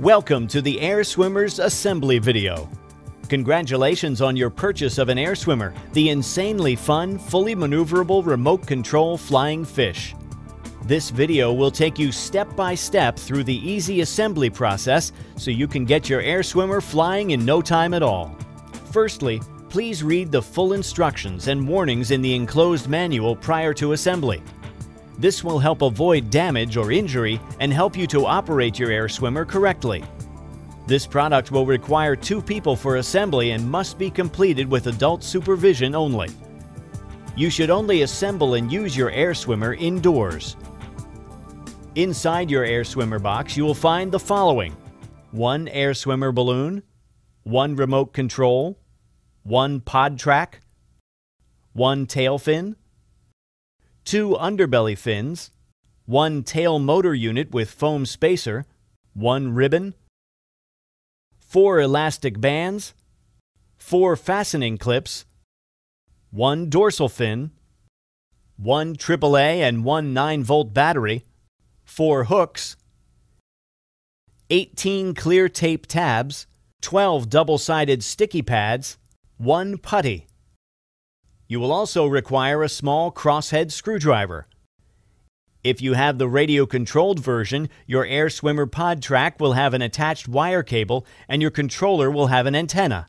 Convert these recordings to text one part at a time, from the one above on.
Welcome to the Air Swimmer's assembly video. Congratulations on your purchase of an Air Swimmer, the insanely fun, fully maneuverable remote control flying fish. This video will take you step by step through the easy assembly process so you can get your Air Swimmer flying in no time at all. Firstly, please read the full instructions and warnings in the enclosed manual prior to assembly. This will help avoid damage or injury and help you to operate your Air Swimmer correctly. This product will require 2 people for assembly and must be completed with adult supervision only. You should only assemble and use your Air Swimmer indoors. Inside your Air Swimmer box, you will find the following: 1 Air Swimmer balloon, 1 remote control, 1 pod track, 1 tail fin, 2 underbelly fins, 1 tail motor unit with foam spacer, 1 ribbon, 4 elastic bands, 4 fastening clips, 1 dorsal fin, 1 AAA and 1 9-volt battery, 4 hooks, 18 clear tape tabs, 12 double-sided sticky pads, 1 putty. You will also require a small crosshead screwdriver. If you have the radio-controlled version, your Air Swimmer pod track will have an attached wire cable and your controller will have an antenna.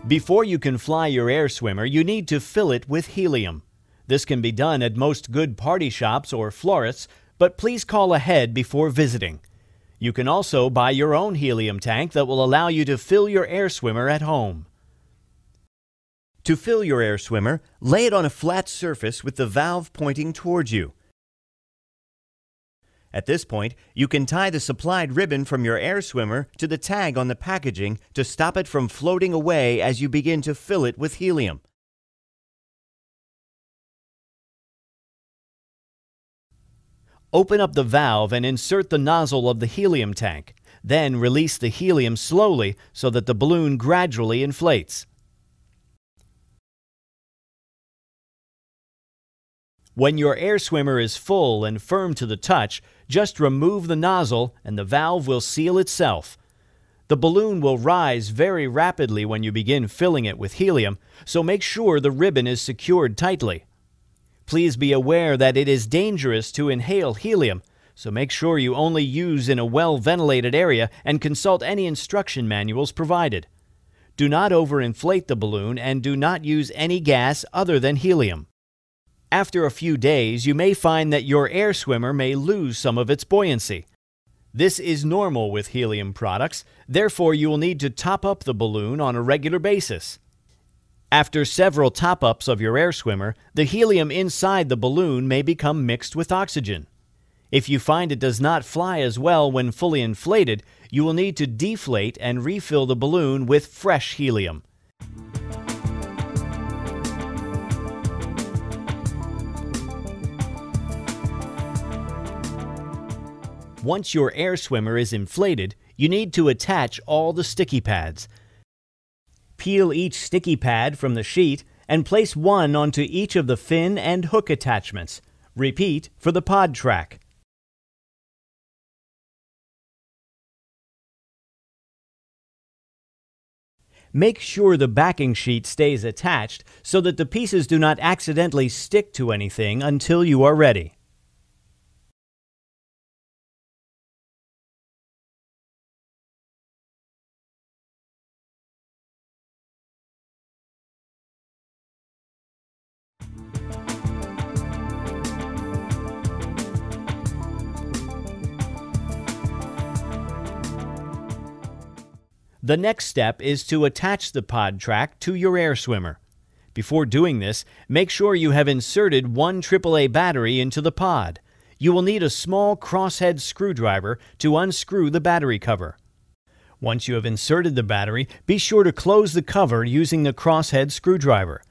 Before you can fly your Air Swimmer, you need to fill it with helium. This can be done at most good party shops or florists, but please call ahead before visiting. You can also buy your own helium tank that will allow you to fill your Air Swimmer at home. To fill your Air Swimmer, lay it on a flat surface with the valve pointing towards you. At this point, you can tie the supplied ribbon from your Air Swimmer to the tag on the packaging to stop it from floating away as you begin to fill it with helium. Open up the valve and insert the nozzle of the helium tank. Then release the helium slowly so that the balloon gradually inflates. When your Air Swimmer is full and firm to the touch, just remove the nozzle and the valve will seal itself. The balloon will rise very rapidly when you begin filling it with helium, so make sure the ribbon is secured tightly. Please be aware that it is dangerous to inhale helium, so make sure you only use in a well-ventilated area and consult any instruction manuals provided. Do not overinflate the balloon and do not use any gas other than helium. After a few days, you may find that your Air Swimmer may lose some of its buoyancy. This is normal with helium products, therefore you will need to top up the balloon on a regular basis. After several top-ups of your Air Swimmer, the helium inside the balloon may become mixed with oxygen. If you find it does not fly as well when fully inflated, you will need to deflate and refill the balloon with fresh helium. Once your Air Swimmer is inflated, you need to attach all the sticky pads. Peel each sticky pad from the sheet and place one onto each of the fin and hook attachments. Repeat for the pod track. Make sure the backing sheet stays attached so that the pieces do not accidentally stick to anything until you are ready. The next step is to attach the pod track to your Air Swimmer. Before doing this, make sure you have inserted 1 AAA battery into the pod. You will need a small crosshead screwdriver to unscrew the battery cover. Once you have inserted the battery, be sure to close the cover using the crosshead screwdriver.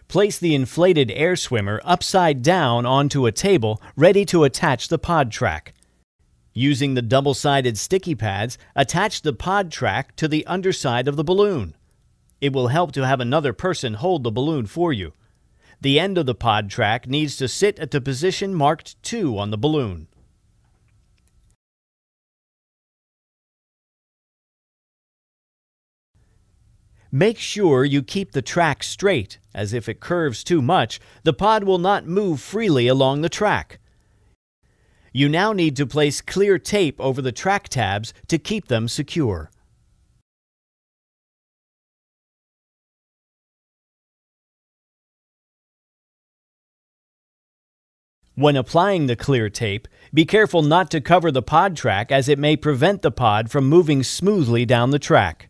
Place the inflated Air Swimmer upside down onto a table ready to attach the pod track. Using the double-sided sticky pads, attach the pod track to the underside of the balloon. It will help to have another person hold the balloon for you. The end of the pod track needs to sit at the position marked 2 on the balloon. Make sure you keep the track straight, as if it curves too much, the pod will not move freely along the track. You now need to place clear tape over the track tabs to keep them secure. When applying the clear tape, be careful not to cover the pod track, as it may prevent the pod from moving smoothly down the track.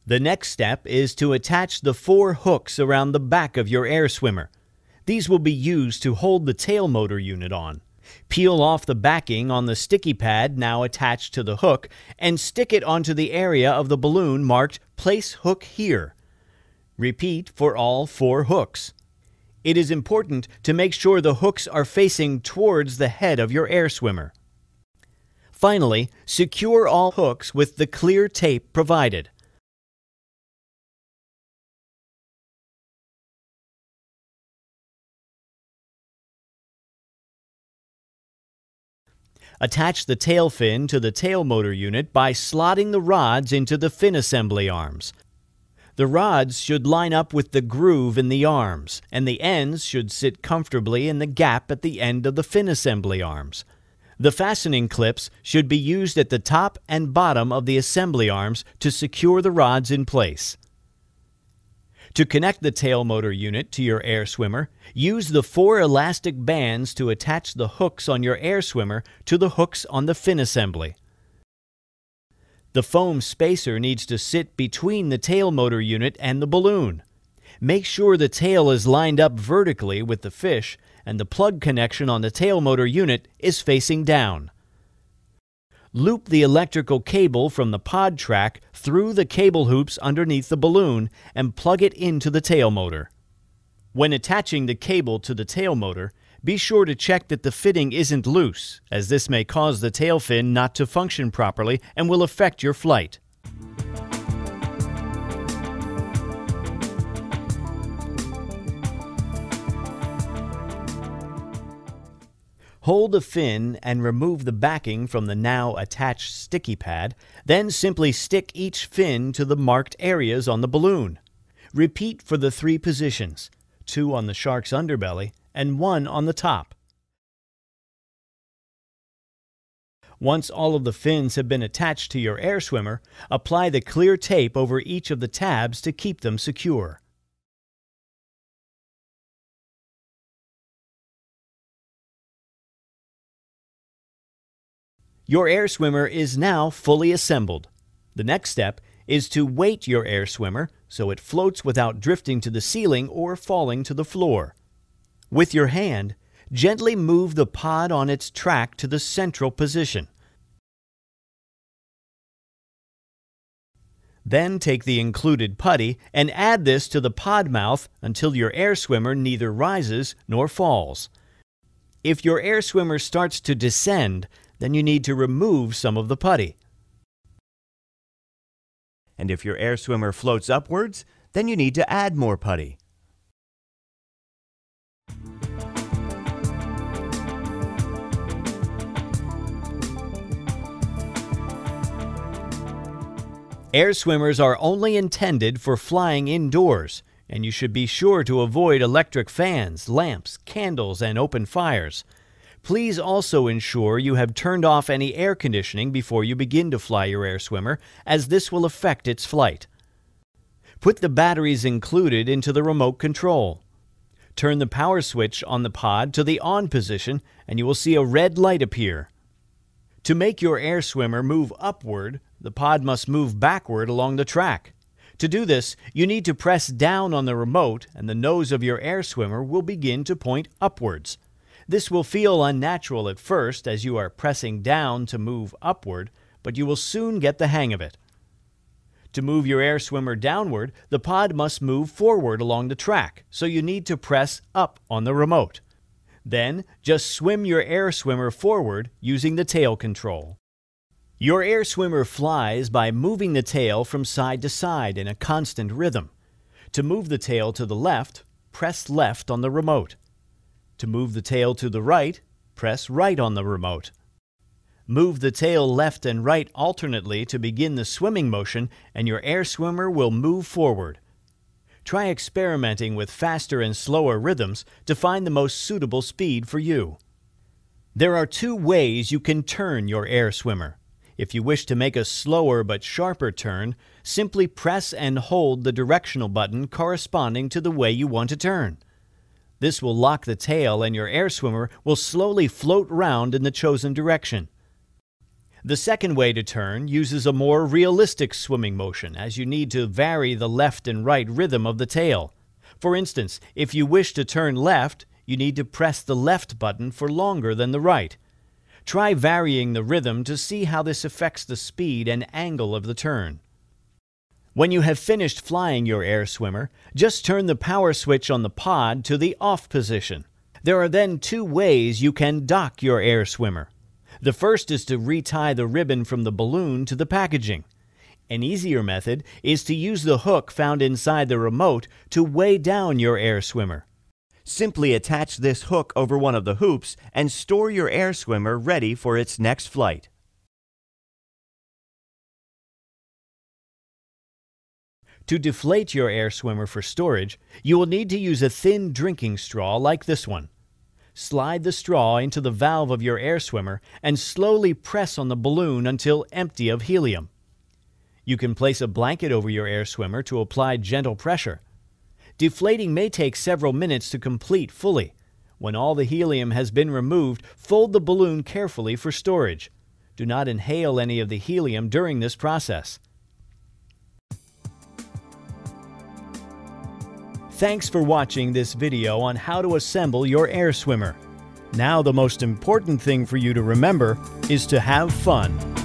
The next step is to attach the 4 hooks around the back of your air swimmer. These will be used to hold the tail motor unit on. Peel off the backing on the sticky pad now attached to the hook and stick it onto the area of the balloon marked "Place hook here." Repeat for all 4 hooks. It is important to make sure the hooks are facing towards the head of your air swimmer. Finally, secure all hooks with the clear tape provided. Attach the tail fin to the tail motor unit by slotting the rods into the fin assembly arms. The rods should line up with the groove in the arms, and the ends should sit comfortably in the gap at the end of the fin assembly arms. The fastening clips should be used at the top and bottom of the assembly arms to secure the rods in place. To connect the tail motor unit to your air swimmer, use the 4 elastic bands to attach the hooks on your air swimmer to the hooks on the fin assembly. The foam spacer needs to sit between the tail motor unit and the balloon. Make sure the tail is lined up vertically with the fish and the plug connection on the tail motor unit is facing down. Loop the electrical cable from the pod track through the cable hoops underneath the balloon and plug it into the tail motor. When attaching the cable to the tail motor, be sure to check that the fitting isn't loose, as this may cause the tail fin not to function properly and will affect your flight. Hold the fin and remove the backing from the now attached sticky pad, then simply stick each fin to the marked areas on the balloon. Repeat for the 3 positions, 2 on the shark's underbelly and 1 on the top. Once all of the fins have been attached to your air swimmer, apply the clear tape over each of the tabs to keep them secure. Your air swimmer is now fully assembled. The next step is to weight your air swimmer so it floats without drifting to the ceiling or falling to the floor. With your hand, gently move the pod on its track to the central position. Then take the included putty and add this to the pod mouth until your air swimmer neither rises nor falls. If your air swimmer starts to descend, then you need to remove some of the putty. And if your air swimmer floats upwards, then you need to add more putty. Air swimmers are only intended for flying indoors, and you should be sure to avoid electric fans, lamps, candles, and open fires. Please also ensure you have turned off any air conditioning before you begin to fly your air swimmer, as this will affect its flight. Put the batteries included into the remote control. Turn the power switch on the pod to the on position and you will see a red light appear. To make your air swimmer move upward, the pod must move backward along the track. To do this, you need to press down on the remote and the nose of your air swimmer will begin to point upwards. This will feel unnatural at first as you are pressing down to move upward, but you will soon get the hang of it. To move your air swimmer downward, the pod must move forward along the track, so you need to press up on the remote. Then, just swim your air swimmer forward using the tail control. Your air swimmer flies by moving the tail from side to side in a constant rhythm. To move the tail to the left, press left on the remote. To move the tail to the right, press right on the remote. Move the tail left and right alternately to begin the swimming motion, and your air swimmer will move forward. Try experimenting with faster and slower rhythms to find the most suitable speed for you. There are two ways you can turn your air swimmer. If you wish to make a slower but sharper turn, simply press and hold the directional button corresponding to the way you want to turn. This will lock the tail and your air swimmer will slowly float round in the chosen direction. The second way to turn uses a more realistic swimming motion, as you need to vary the left and right rhythm of the tail. For instance, if you wish to turn left, you need to press the left button for longer than the right. Try varying the rhythm to see how this affects the speed and angle of the turn. When you have finished flying your air swimmer, just turn the power switch on the pod to the off position. There are then two ways you can dock your air swimmer. The first is to retie the ribbon from the balloon to the packaging. An easier method is to use the hook found inside the remote to weigh down your air swimmer. Simply attach this hook over one of the hoops and store your air swimmer ready for its next flight. To deflate your air swimmer for storage, you will need to use a thin drinking straw like this one. Slide the straw into the valve of your air swimmer and slowly press on the balloon until empty of helium. You can place a blanket over your air swimmer to apply gentle pressure. Deflating may take several minutes to complete fully. When all the helium has been removed, fold the balloon carefully for storage. Do not inhale any of the helium during this process. Thanks for watching this video on how to assemble your air swimmer. Now the most important thing for you to remember is to have fun.